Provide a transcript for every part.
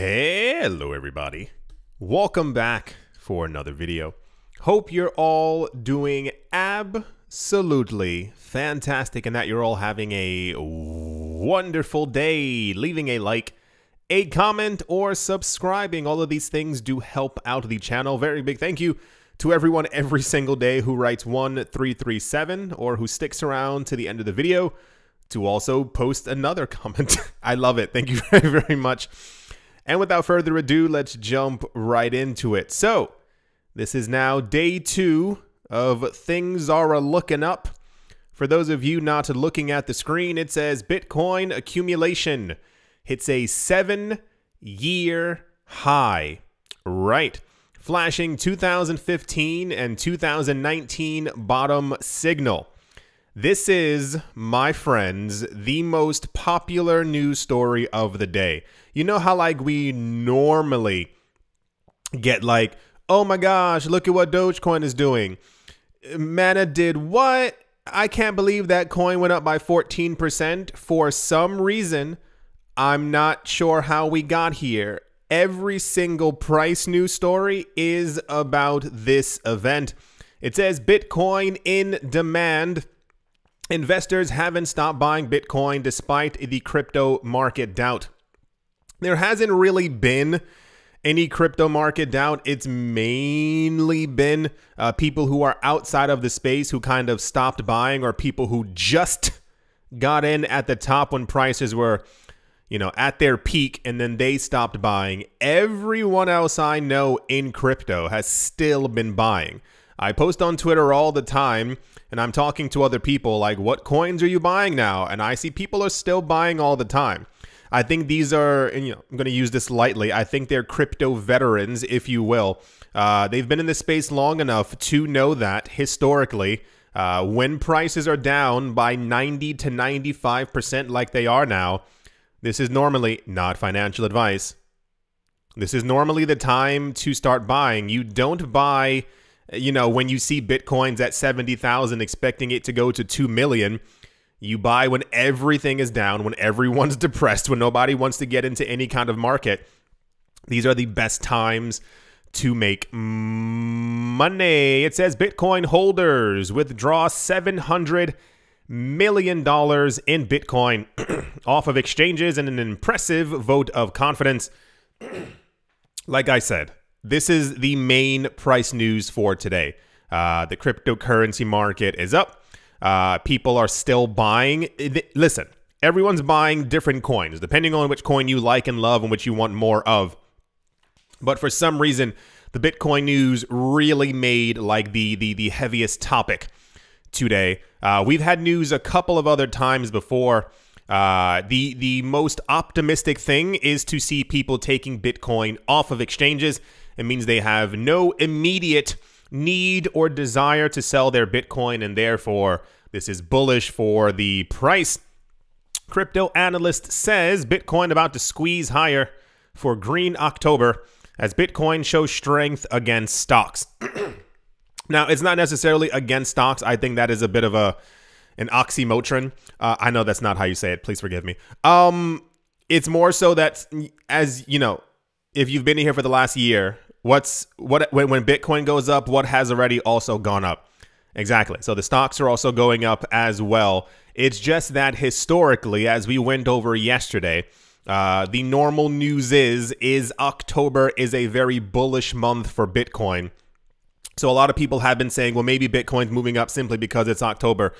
Hello everybody, welcome back for another video. Hope you're all doing absolutely fantastic and that you're all having a wonderful day. Leaving a like, a comment, or subscribing, all of these things do help out the channel. Very big thank you to everyone every single day who writes 1337 or who sticks around to the end of the video to also post another comment. I love it. Thank you very, very much. And without further ado, let's jump right into it. So, this is now day 2 of Things Are Looking Up. For those of you not looking at the screen, it says Bitcoin accumulation hits a 7-year high. Right. Flashing 2015 and 2019 bottom signal. This is, my friends, the most popular news story of the day. You know how like we normally get like, oh my gosh, look at what Dogecoin is doing. Mana did what? I can't believe that coin went up by 14%. For some reason, I'm not sure how we got here. Every single price news story is about this event. It says Bitcoin in demand. Investors haven't stopped buying Bitcoin despite the crypto market doubt. There hasn't really been any crypto market doubt. It's mainly been people who are outside of the space who kind of stopped buying, or people who just got in at the top when prices were, you know, at their peak, and then they stopped buying. Everyone else I know in crypto has still been buying. I post on Twitter all the time, and I'm talking to other people like, what coins are you buying now? And I see people are still buying all the time. I think these are, and, you know, I'm going to use this lightly, I think they're crypto veterans, if you will. They've been in this space long enough to know that historically, when prices are down by 90 to 95% like they are now, this is normally not financial advice. This is normally the time to start buying. You don't buy, you know, when you see Bitcoins at 70,000 expecting it to go to 2 million. You buy when everything is down, when everyone's depressed, when nobody wants to get into any kind of market. These are the best times to make money. It says Bitcoin holders withdraw $700 million in Bitcoin off of exchanges in an impressive vote of confidence. Like I said, this is the main price news for today. The cryptocurrency market is up. People are still buying. Listen, everyone's buying different coins, depending on which coin you like and love and which you want more of. But for some reason, the Bitcoin news really made like the heaviest topic today. We've had news a couple of other times before. The most optimistic thing is to see people taking Bitcoin off of exchanges. It means they have no immediate need or desire to sell their Bitcoin, and therefore this is bullish for the price. Crypto analyst says Bitcoin about to squeeze higher for green October as Bitcoin shows strength against stocks. Now, it's not necessarily against stocks. I think that is a bit of an oxymoron. I know that's not how you say it. Please forgive me. It's more so that, as you know, if you've been here for the last year, when Bitcoin goes up, what has already also gone up? Exactly. So the stocks are also going up as well. It's just that historically, as we went over yesterday, the normal news is October is a very bullish month for Bitcoin. So a lot of people have been saying, well, maybe Bitcoin's moving up simply because it's October.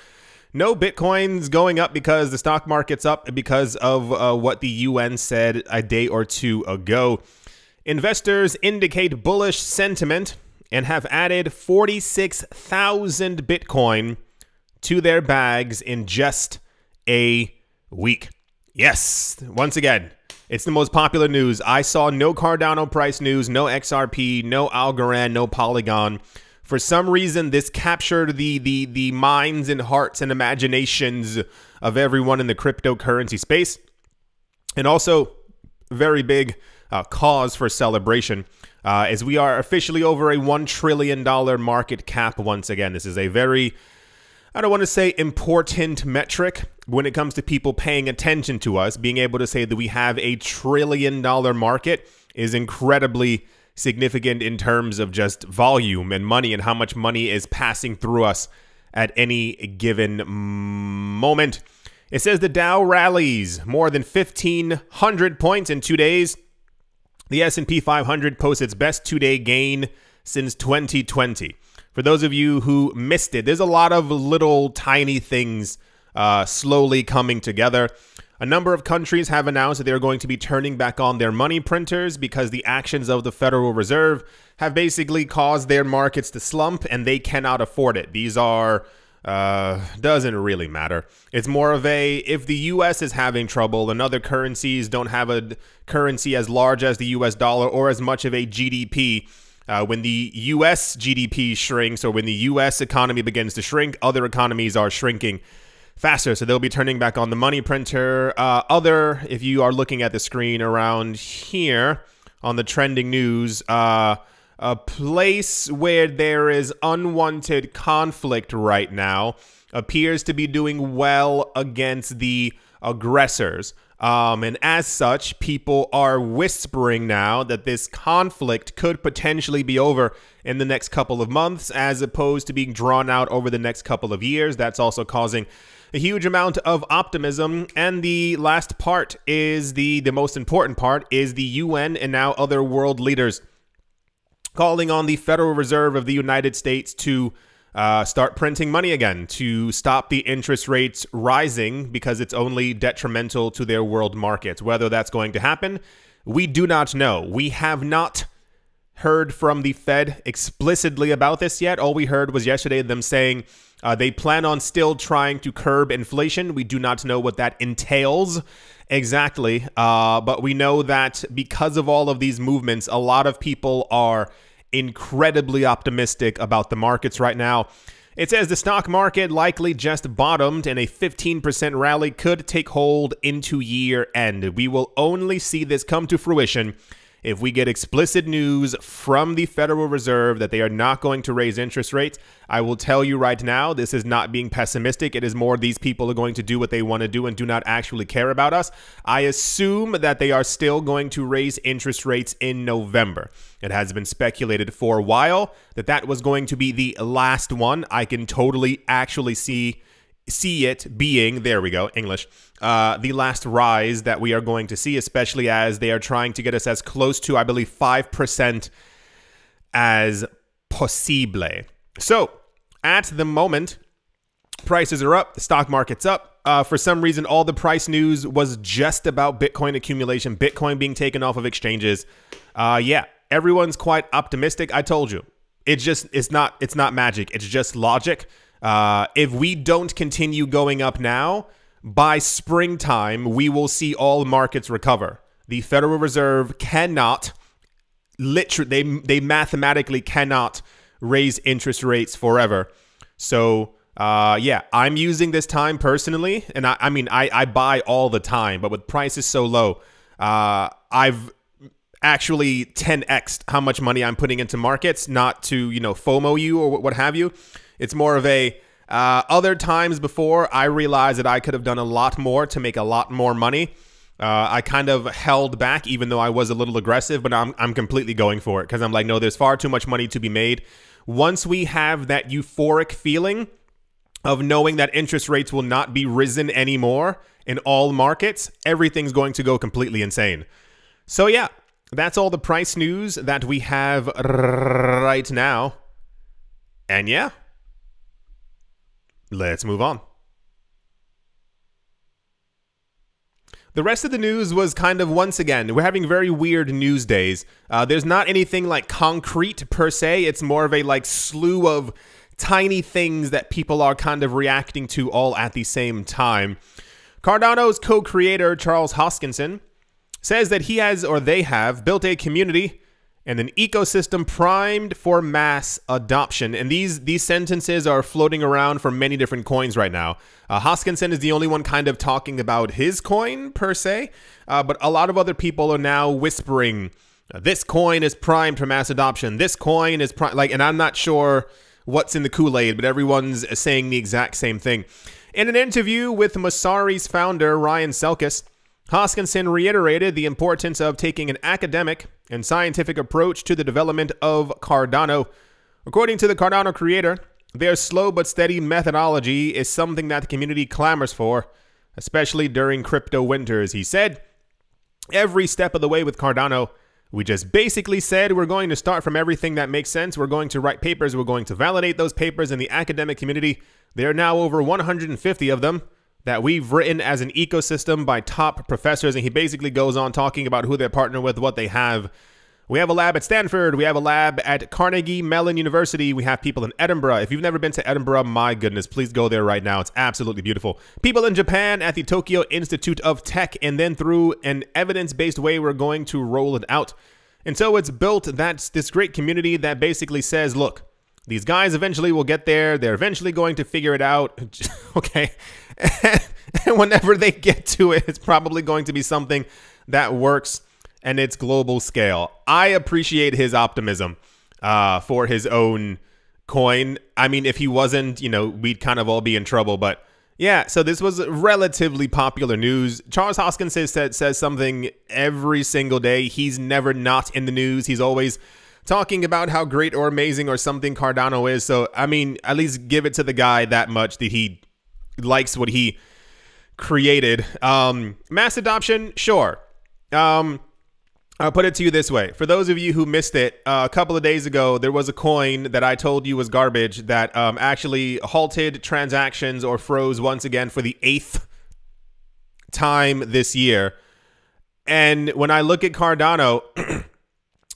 No, Bitcoin's going up because the stock market's up because of what the UN said a day or two ago. Investors indicate bullish sentiment and have added 46,000 Bitcoin to their bags in just a week. Yes, once again, it's the most popular news. I saw no Cardano price news, no XRP, no Algorand, no Polygon. For some reason, this captured the minds and hearts and imaginations of everyone in the cryptocurrency space. And also, very big cause for celebration as we are officially over a $1 trillion market cap once again. This is a very, I don't want to say important metric, when it comes to people paying attention to us, being able to say that we have a $1 trillion market is incredibly significant in terms of just volume and money and how much money is passing through us at any given moment. It says the Dow rallies more than 1,500 points in 2 days. The S&P 500 posts its best two-day gain since 2020. For those of you who missed it, there's a lot of little tiny things slowly coming together. A number of countries have announced that they're going to be turning back on their money printers because the actions of the Federal Reserve have basically caused their markets to slump and they cannot afford it. These are, doesn't really matter. It's more of a, if the US is having trouble and other currencies don't have a currency as large as the US dollar or as much of a GDP, when the US GDP shrinks or when the US economy begins to shrink, other economies are shrinking faster. So they'll be turning back on the money printer. If you are looking at the screen around here on the trending news, a place where there is unwanted conflict right now appears to be doing well against the aggressors. And as such, people are whispering now that this conflict could potentially be over in the next couple of months as opposed to being drawn out over the next couple of years. That's also causing a huge amount of optimism. And the last part is the most important part is the UN and now other world leaders calling on the Federal Reserve of the United States to start printing money again, to stop the interest rates rising because it's only detrimental to their world markets. Whether that's going to happen, we do not know. We have not heard from the Fed explicitly about this yet. All we heard was yesterday them saying they plan on still trying to curb inflation. We do not know what that entails exactly, but we know that because of all of these movements, a lot of people are incredibly optimistic about the markets right now. It says the stock market likely just bottomed and a 15% rally could take hold into year end. We will only see this come to fruition if we get explicit news from the Federal Reserve that they are not going to raise interest rates. I will tell you right now, this is not being pessimistic. It is more these people are going to do what they want to do and do not actually care about us. I assume that they are still going to raise interest rates in November. It has been speculated for a while that that was going to be the last one. I can totally actually see it being, there we go, English, the last rise that we are going to see, especially as they are trying to get us as close to, I believe, 5% as possible. So at the moment, prices are up, the stock market's up. For some reason, all the price news was just about Bitcoin accumulation, Bitcoin being taken off of exchanges. Yeah, everyone's quite optimistic. I told you, it's not magic. It's just logic. If we don't continue going up now, by springtime, we will see all markets recover. The Federal Reserve cannot, literally, they mathematically cannot raise interest rates forever. So, yeah, I'm using this time personally, and I mean, I buy all the time, but with prices so low, I've actually 10x'd how much money I'm putting into markets, not to, FOMO you or what have you. It's more of a, other times before, I realized that I could have done a lot more to make a lot more money. I kind of held back, even though I was a little aggressive, but I'm completely going for it because I'm like, no, there's far too much money to be made. Once we have that euphoric feeling of knowing that interest rates will not be risen anymore in all markets, everything's going to go completely insane. So yeah, that's all the price news that we have right now. And yeah, let's move on. The rest of the news was kind of, once again, we're having very weird news days. There's not anything like concrete per se. It's more of a like slew of tiny things that people are kind of reacting to all at the same time. Cardano's co-creator, Charles Hoskinson, says that he has, or they have, built a community and an ecosystem primed for mass adoption. And these sentences are floating around for many different coins right now. Hoskinson is the only one kind of talking about his coin per se, but a lot of other people are now whispering, this coin is primed for mass adoption. This coin is primed, and I'm not sure what's in the Kool-Aid, but everyone's saying the exact same thing. In an interview with Messari's founder, Ryan Selkis, Hoskinson reiterated the importance of taking an academic and scientific approach to the development of Cardano. According to the Cardano creator, their slow but steady methodology is something that the community clamors for, especially during crypto winters. He said, every step of the way with Cardano, we just basically said we're going to start from everything that makes sense. We're going to write papers. We're going to validate those papers in the academic community. There are now over 150 of them that we've written as an ecosystem by top professors. And he basically goes on talking about who they're partnering with, what they have. We have a lab at Stanford. We have a lab at Carnegie Mellon University. We have people in Edinburgh. If you've never been to Edinburgh, my goodness, please go there right now. It's absolutely beautiful. People in Japan at the Tokyo Institute of Tech. And then through an evidence-based way, we're going to roll it out. And so it's built this great community that basically says, look, these guys eventually will get there. They're eventually going to figure it out. Okay. And whenever they get to it, it's probably going to be something that works. And it's global scale. I appreciate his optimism for his own coin. I mean, if he wasn't, we'd kind of all be in trouble. But yeah, so this was relatively popular news. Charles Hoskinson says something every single day. He's never not in the news. He's always talking about how great or amazing or something Cardano is. So, I mean, at least give it to the guy that much that he likes what he created. Mass adoption, sure. I'll put it to you this way. For those of you who missed it, a couple of days ago, there was a coin that I told you was garbage that actually halted transactions or froze once again for the 8th time this year. And when I look at Cardano,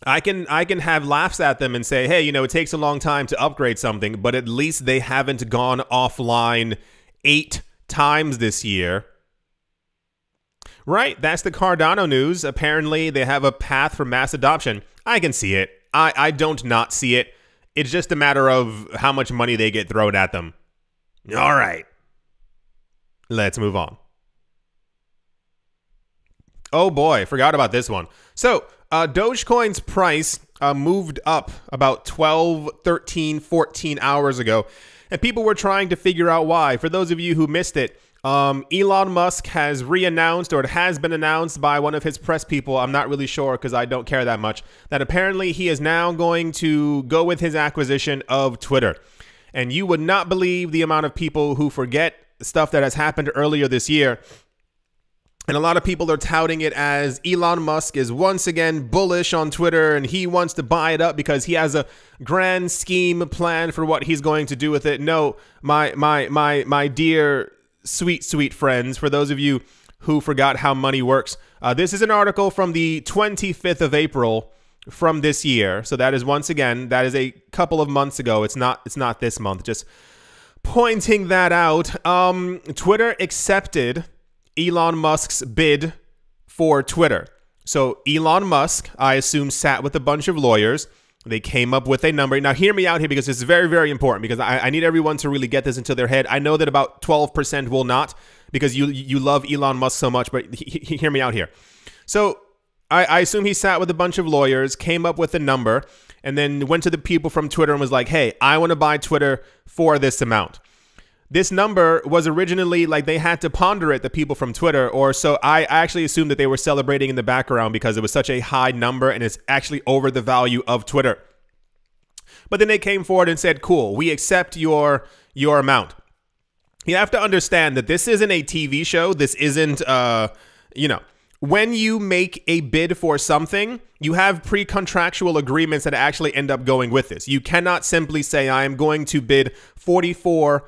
I can have laughs at them and say, hey, it takes a long time to upgrade something, but at least they haven't gone offline 8 times this year. Right, that's the Cardano news. Apparently, they have a path for mass adoption. I can see it. I don't not see it. It's just a matter of how much money they get thrown at them. All right. Let's move on. Oh boy, forgot about this one. So, Dogecoin's price moved up about 12, 13, 14 hours ago, and people were trying to figure out why. For those of you who missed it, Elon Musk has re-announced, or it has been announced by one of his press people, I'm not really sure because I don't care that much, that apparently he is now going to go with his acquisition of Twitter. And you would not believe the amount of people who forget stuff that has happened earlier this year. And a lot of people are touting it as Elon Musk is once again bullish on Twitter and he wants to buy it up because he has a grand scheme plan for what he's going to do with it. No, my dear sweet friends, for those of you who forgot how money works, this is an article from the 25th of April from this year. So that is, once again, that is a couple of months ago. It's not this month. Just pointing that out. Twitter accepted Elon Musk's bid for Twitter. So Elon Musk, I assume, sat with a bunch of lawyers. They came up with a number. Now, hear me out here because this is very, very important, because I need everyone to really get this into their head. I know that about 12% will not, because you love Elon Musk so much, but hear me out here. So I assume he sat with a bunch of lawyers, came up with a number, and then went to the people from Twitter and was like, hey, I want to buy Twitter for this amount. This number was originally, like, they had to ponder it, the people from Twitter, or so I actually assumed that they were celebrating in the background because it was such a high number and it's actually over the value of Twitter. But then they came forward and said, cool, we accept your amount. You have to understand that this isn't a TV show. This isn't, when you make a bid for something, you have pre-contractual agreements that actually end up going with this. You cannot simply say, I am going to bid $44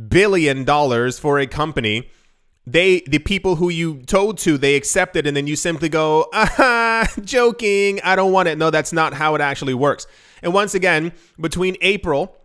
billion for a company. The people who you told to, they accepted, and then you simply go, joking, I don't want it. No, that's not how it actually works. And once again, between April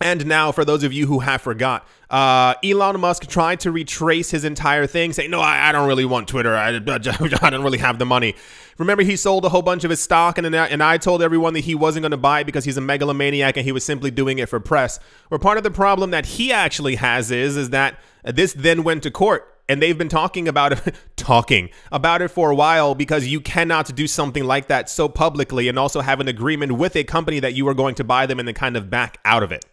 and now, for those of you who have forgot, Elon Musk tried to retrace his entire thing, saying, no, I don't really want Twitter. I don't really have the money. Remember, he sold a whole bunch of his stock, and I told everyone that he wasn't going to buy it because he's a megalomaniac and he was simply doing it for press. Or part of the problem that he actually has is that this then went to court. And they've been talking about it for a while, because you cannot do something like that so publicly and also have an agreement with a company that you are going to buy them and then kind of back out of it.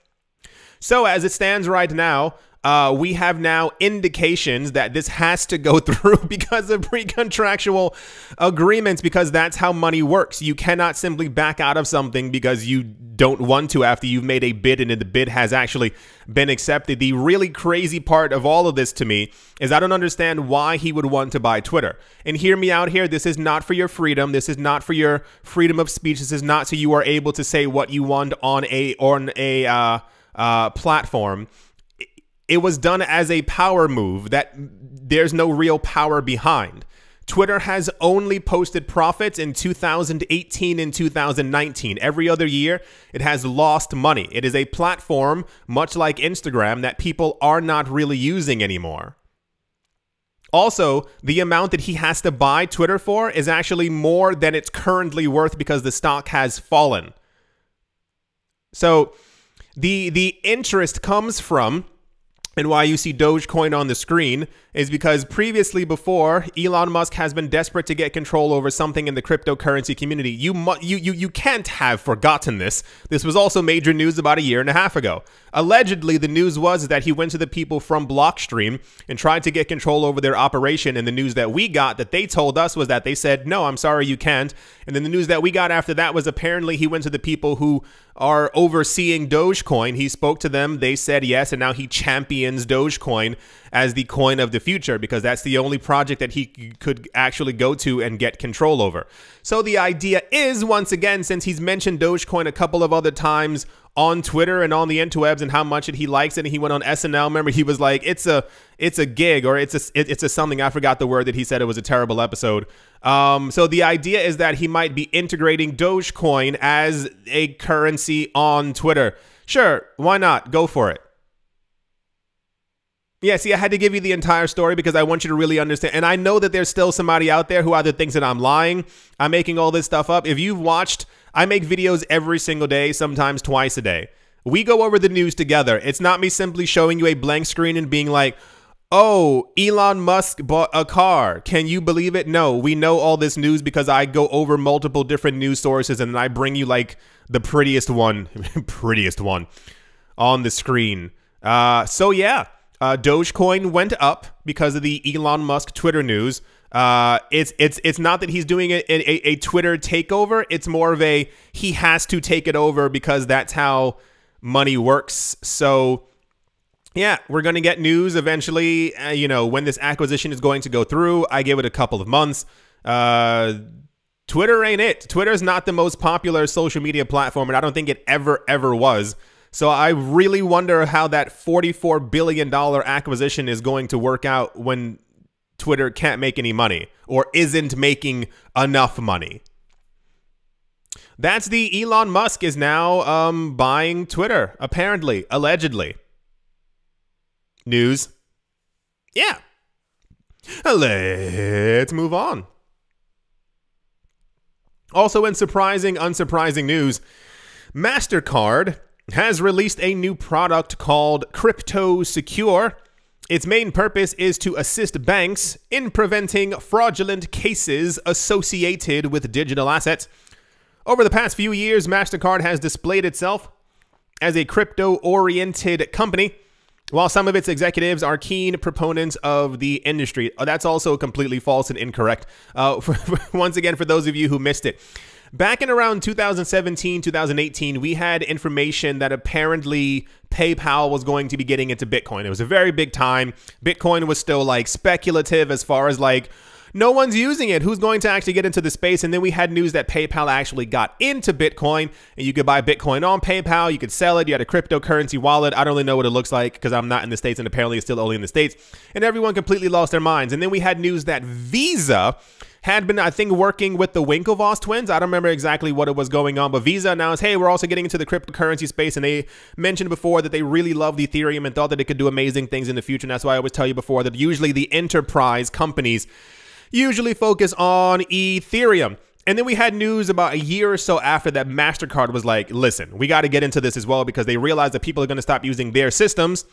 So as it stands right now, we have now indications that this has to go through because of pre-contractual agreements, because that's how money works. You cannot simply back out of something because you don't want to after you've made a bid and the bid has actually been accepted. The really crazy part of all of this to me is I don't understand why he would want to buy Twitter. And hear me out here. This is not for your freedom. This is not for your freedom of speech. This is not so you are able to say what you want on a platform. It was done as a power move that there's no real power behind. Twitter has only posted profits in 2018 and 2019. Every other year, it has lost money. It is a platform, much like Instagram, that people are not really using anymore. Also, the amount that he has to buy Twitter for is actually more than it's currently worth because the stock has fallen. So the interest comes from, and why you see Dogecoin on the screen, is because previously, before, Elon Musk has been desperate to get control over something in the cryptocurrency community. You can't have forgotten this. This was also major news about a year and a half ago. Allegedly, the news was that he went to the people from Blockstream and tried to get control over their operation. And the news that we got that they told us was that they said, no, I'm sorry, you can't. And then the news that we got after that was apparently he went to the people who are overseeing Dogecoin. He spoke to them. They said yes. And now he champions Dogecoin as the coin of the future because that's the only project that he could actually go to and get control over. So the idea is, once again, since he's mentioned Dogecoin a couple of other times on Twitter and on the interwebs and how much he likes it, and he went on SNL. Remember, he was like, it's a gig, or it's a something. I forgot the word that he said. It was a terrible episode. So the idea is that he might be integrating Dogecoin as a currency on Twitter. Sure, why not? Go for it. Yeah, see, I had to give you the entire story because I want you to really understand. And I know that there's still somebody out there who either thinks that I'm lying, I'm making all this stuff up. If you've watched, I make videos every single day, sometimes twice a day. We go over the news together. It's not me simply showing you a blank screen and being like, oh, Elon Musk bought a car. Can you believe it? No, we know all this news because I go over multiple different news sources and then I bring you like the prettiest one on the screen. So yeah. Dogecoin went up because of the Elon Musk Twitter news. It's not that he's doing a Twitter takeover. It's more of a he has to take it over because that's how money works. So yeah, we're going to get news eventually, when this acquisition is going to go through. I give it a couple of months. Twitter ain't it. Twitter's not the most popular social media platform, and I don't think it ever was. So I really wonder how that $44 billion acquisition is going to work out when Twitter can't make any money or isn't making enough money. That's the Elon Musk is now buying Twitter, apparently, allegedly. News. Yeah. Let's move on. Also in surprising, unsurprising news, Mastercard has released a new product called Crypto Secure. Its main purpose is to assist banks in preventing fraudulent cases associated with digital assets. Over the past few years, Mastercard has displayed itself as a crypto-oriented company, while some of its executives are keen proponents of the industry. That's also completely false and incorrect. Once again, for those of you who missed it, back in around 2017, 2018, we had information that apparently PayPal was going to be getting into Bitcoin. It was a very big time. Bitcoin was still like speculative as far as like, no one's using it. Who's going to actually get into the space? And then we had news that PayPal actually got into Bitcoin, and you could buy Bitcoin on PayPal. You could sell it. You had a cryptocurrency wallet. I don't really know what it looks like because I'm not in the States, and apparently it's still only in the States. And everyone completely lost their minds. And then we had news that Visa had been, I think, working with the Winklevoss twins. I don't remember exactly what it was going on, but Visa announced, hey, we're also getting into the cryptocurrency space. And they mentioned before that they really loved Ethereum and thought that it could do amazing things in the future. And that's why I always tell you before that usually the enterprise companies usually focus on Ethereum. And then we had news about a year or so after that Mastercard was like, listen, we got to get into this as well because they realized that people are going to stop using their systems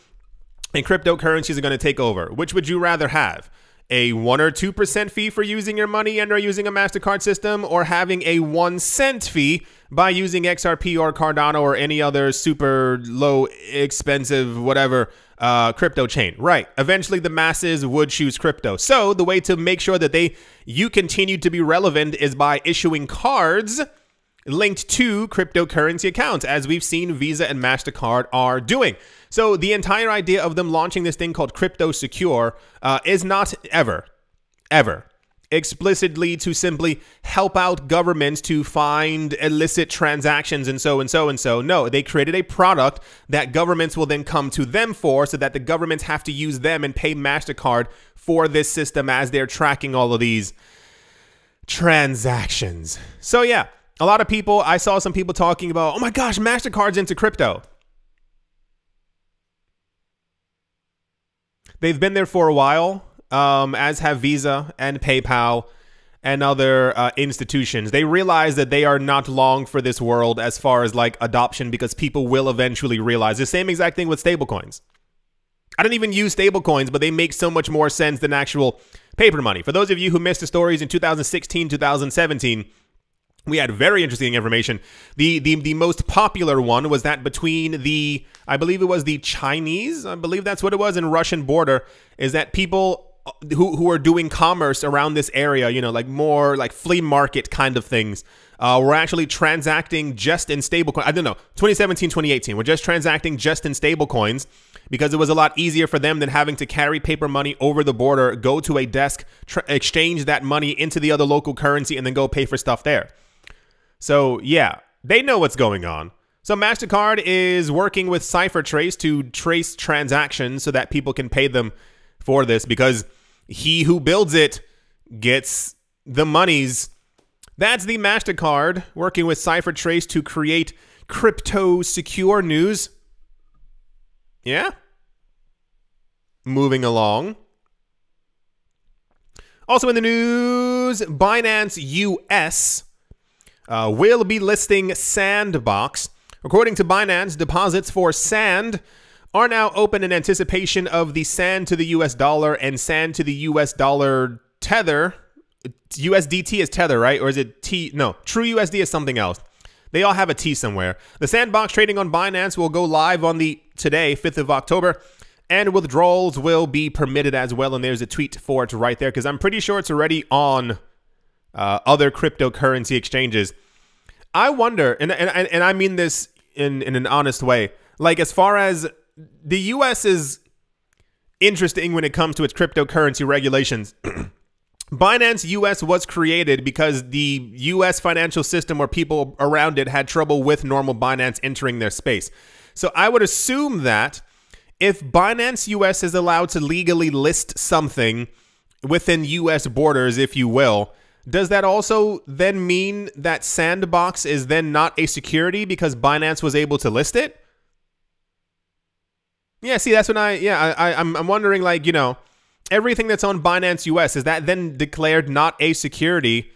and cryptocurrencies are going to take over. Which would you rather have? A 1 or 2% fee for using your money and or using a MasterCard system, or having a 1 cent fee by using XRP or Cardano or any other super low expensive whatever crypto chain. Right. Eventually the masses would choose crypto. So the way to make sure that you continue to be relevant is by issuing cards linked to cryptocurrency accounts, as we've seen Visa and Mastercard are doing. So the entire idea of them launching this thing called Crypto Secure is not ever explicitly to simply help out governments to find illicit transactions and so. No, they created a product that governments will then come to them for, so that the governments have to use them and pay Mastercard for this system as they're tracking all of these transactions. So yeah, a lot of people, I saw some people talking about, oh my gosh, Mastercard's into crypto. They've been there for a while. As have Visa and PayPal and other institutions. They realize that they are not long for this world as far as like adoption, because people will eventually realize the same exact thing with stablecoins. I don't even use stablecoins, but they make so much more sense than actual paper money. For those of you who missed the stories in 2016, 2017, we had very interesting information. The most popular one was that between the, I believe it was the Chinese, I believe that's what it was, and Russian border, is that people who are doing commerce around this area, you know, like more like flea market kind of things, were actually transacting just in stablecoin. I don't know, 2017, 2018, we're just transacting just in stablecoins because it was a lot easier for them than having to carry paper money over the border, go to a desk, exchange that money into the other local currency, and then go pay for stuff there. So yeah, they know what's going on. So Mastercard is working with CipherTrace to trace transactions so that people can pay them for this, because he who builds it gets the monies. That's the Mastercard working with CipherTrace to create crypto secure news. Yeah. Moving along. Also in the news, Binance US will be listing Sandbox. According to Binance, deposits for Sand are now open in anticipation of the Sand to the US dollar and Sand to the US dollar tether. USDT is tether, right? Or is it T? No, True USD is something else. They all have a T somewhere. The Sandbox trading on Binance will go live on today, 5th of October, and withdrawals will be permitted as well. And there's a tweet for it right there, because I'm pretty sure it's already on other cryptocurrency exchanges. I wonder, and I mean this in an honest way, like as far as the US is interesting when it comes to its cryptocurrency regulations. Binance US was created because the US financial system or people around it had trouble with normal Binance entering their space. So I would assume that if Binance US is allowed to legally list something within US borders, if you will, does that also then mean that Sandbox is then not a security because Binance was able to list it? Yeah, see, that's when I'm wondering, like, you know, everything that's on Binance US, is that then declared not a security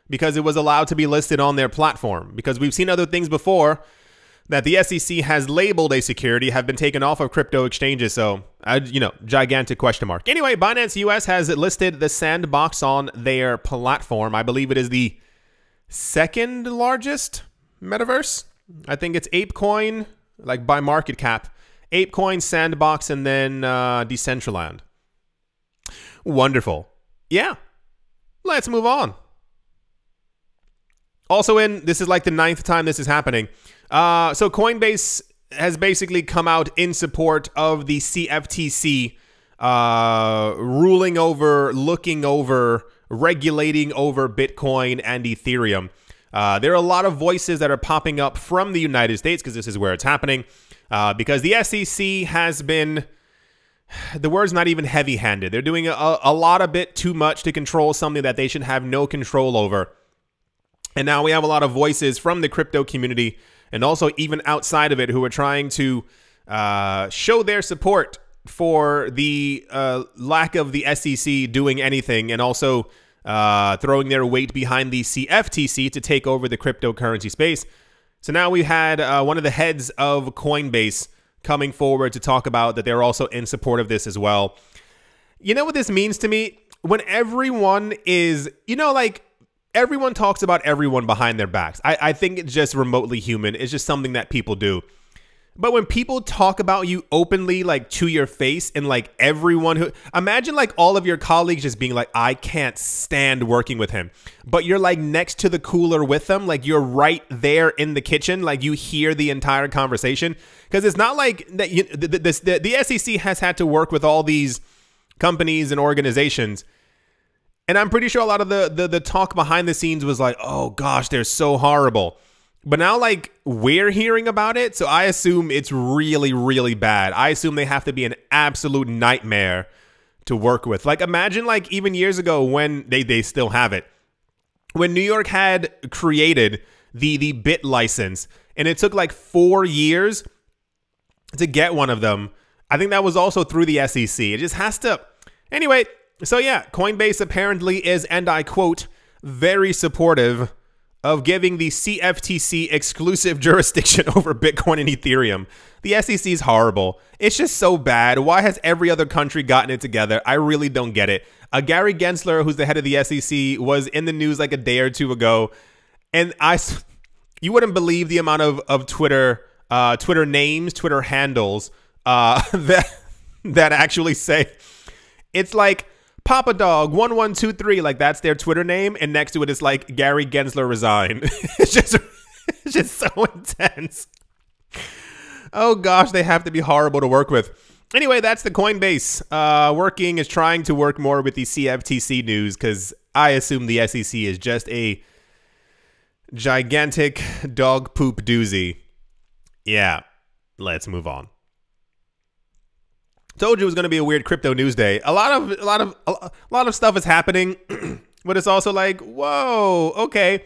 because it was allowed to be listed on their platform? Because we've seen other things before that the SEC has labeled a security have been taken off of crypto exchanges. So, you know, gigantic question mark. Anyway, Binance US has listed the Sandbox on their platform. I believe it is the second largest metaverse. I think it's ApeCoin, like by market cap. ApeCoin, Sandbox, and then Decentraland. Wonderful. Yeah. Let's move on. Also this is like the 9th time this is happening. So Coinbase has basically come out in support of the CFTC ruling over, looking over, regulating over Bitcoin and Ethereum. There are a lot of voices that are popping up from the United States, because this is where it's happening. Because the SEC has been, the word's not even heavy-handed. They're doing a lot, a bit too much to control something that they should have no control over. And now we have a lot of voices from the crypto community and also even outside of it who are trying to show their support for the lack of the SEC doing anything, and also throwing their weight behind the CFTC to take over the cryptocurrency space. So now we had one of the heads of Coinbase coming forward to talk about that they're also in support of this as well. You know what this means to me? When everyone is, you know, like, everyone talks about everyone behind their backs. I think it's just remotely human. It's just something that people do. But when people talk about you openly, like to your face, and like everyone who, imagine like all of your colleagues just being like, I can't stand working with him. But you're like next to the cooler with them. Like you're right there in the kitchen. Like you hear the entire conversation. Because it's not like that the SEC has had to work with all these companies and organizations. And I'm pretty sure a lot of the talk behind the scenes was like, oh gosh, they're so horrible. But now, like, we're hearing about it, so I assume it's really, really bad. I assume they have to be an absolute nightmare to work with. Like, imagine, like, even years ago when they still have it. When New York had created the bit license, and it took, like, 4 years to get one of them. I think that was also through the SEC. It just has to... Anyway, so yeah, Coinbase apparently is, and I quote, very supportive of giving the CFTC exclusive jurisdiction over Bitcoin and Ethereum. The SEC is horrible. It's just so bad. Why has every other country gotten it together? I really don't get it. Gary Gensler, who's the head of the SEC, was in the news like a day or two ago. And you wouldn't believe the amount of Twitter names, Twitter handles that actually say, it's like, Papa Dog 1123, like that's their Twitter name, and next to it is like Gary Gensler resigned. it's just so intense. Oh gosh, they have to be horrible to work with. Anyway, that's the Coinbase is trying to work more with the CFTC news, because I assume the SEC is just a gigantic dog poop doozy. Yeah, let's move on. Told you it was going to be a weird crypto news day. A lot of stuff is happening, but it's also like, whoa, okay,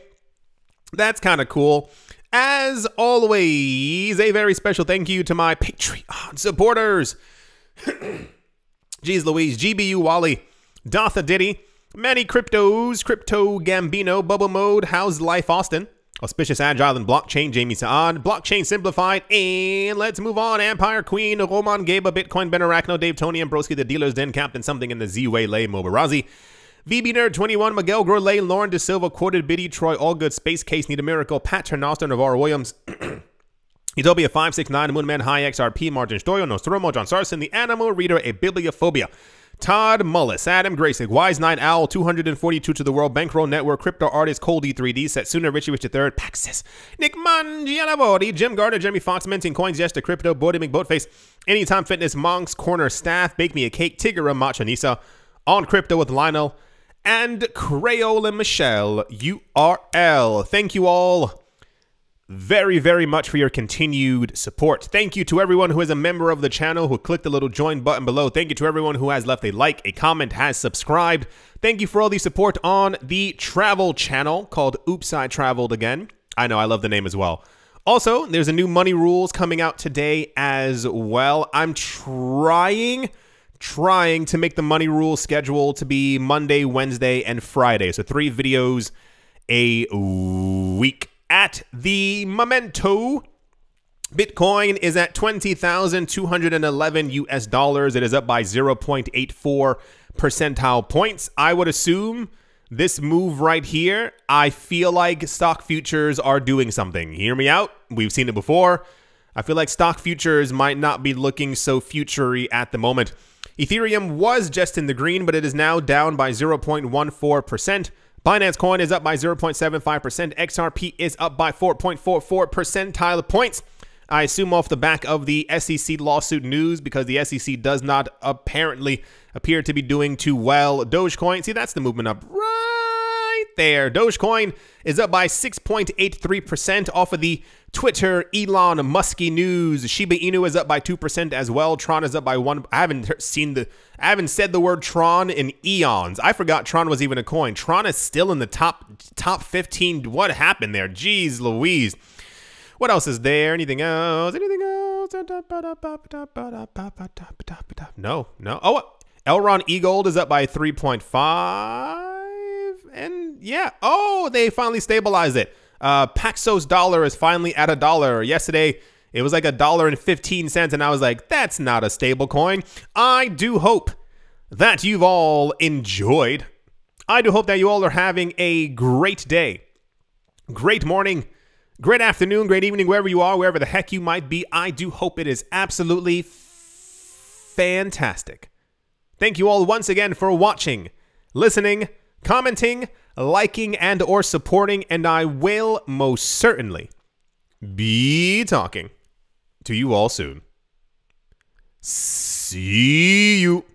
that's kind of cool. As always, a very special thank you to my Patreon supporters. Jeez Louise, GBU Wally, Dotha Diddy, Manny Cryptos, Crypto Gambino, Bubble Mode, How's Life Austin, Auspicious Agile and Blockchain, Jamie Saad, Blockchain Simplified, and let's move on. Empire Queen, Roman Gaba, Bitcoin, Ben Arachno, Dave, Tony, Ambroski, The Dealer's Den, Captain Something in the Z-Way, Lay, Mobarazi, VB Nerd 21, Miguel Grolay, Lauren De Silva, Quoted Biddy, Troy Allgood, Space Case, Need a Miracle, Pat Ternoster, Navarro Williams, Utopia 569, Moonman, High XRP, Martin Stoyo, Nostromo, John Sarson, The Animal Reader, A Bibliophobia, Todd Mullis, Adam Graysick, Wise9 Owl, 242 to the World, Bankroll Network, Crypto Artist, Cold E3D, Setsuna, Richie Rich III, Paxis, Nick Mangianavodi, Jim Gardner, Jeremy Fox, Minting Coins, Yes to Crypto, Bodie McBoatface, Anytime Fitness, Monk's Corner Staff, Bake Me a Cake, Tigera, Machanisa, On Crypto with Lionel, and Crayola Michelle, URL. Thank you all very, very much for your continued support. Thank you to everyone who is a member of the channel, who clicked the little join button below. Thank you to everyone who has left a like, a comment, has subscribed. Thank you for all the support on the travel channel called Oops, I Traveled Again. I know, I love the name as well. Also, there's a new money rules coming out today as well. I'm trying to make the money rules schedule to be Monday, Wednesday, and Friday. So 3 videos a week. At the momento, Bitcoin is at 20,211 US dollars. It is up by 0.84 percentile points. I would assume this move right here, I feel like stock futures are doing something. Hear me out. We've seen it before. I feel like stock futures might not be looking so futury at the moment. Ethereum was just in the green, but it is now down by 0.14%. Binance Coin is up by 0.75%. XRP is up by 4.44 percentile points. I assume off the back of the SEC lawsuit news, because the SEC does not apparently appear to be doing too well. Dogecoin, see, that's the movement up right there. Dogecoin is up by 6.83% off of the Twitter Elon Musky news. Shiba Inu is up by 2% as well. Tron is up by 1. I haven't said the word Tron in eons. I forgot Tron was even a coin. Tron is still in the top 15. What happened there? Jeez Louise. What else is there? Anything else? Anything else? No. Oh, Elron E-Gold is up by 3.5. And yeah. Oh, they finally stabilized it. Paxos dollar is finally at $1. Yesterday, it was like $1.15, and I was like, that's not a stable coin. I do hope that you've all enjoyed. I do hope that you all are having a great day, great morning, great afternoon, great evening, wherever you are, wherever the heck you might be. I do hope it is absolutely fantastic. Thank you all once again for watching, listening, commenting, liking, and or supporting, and I will most certainly be talking to you all soon. See you.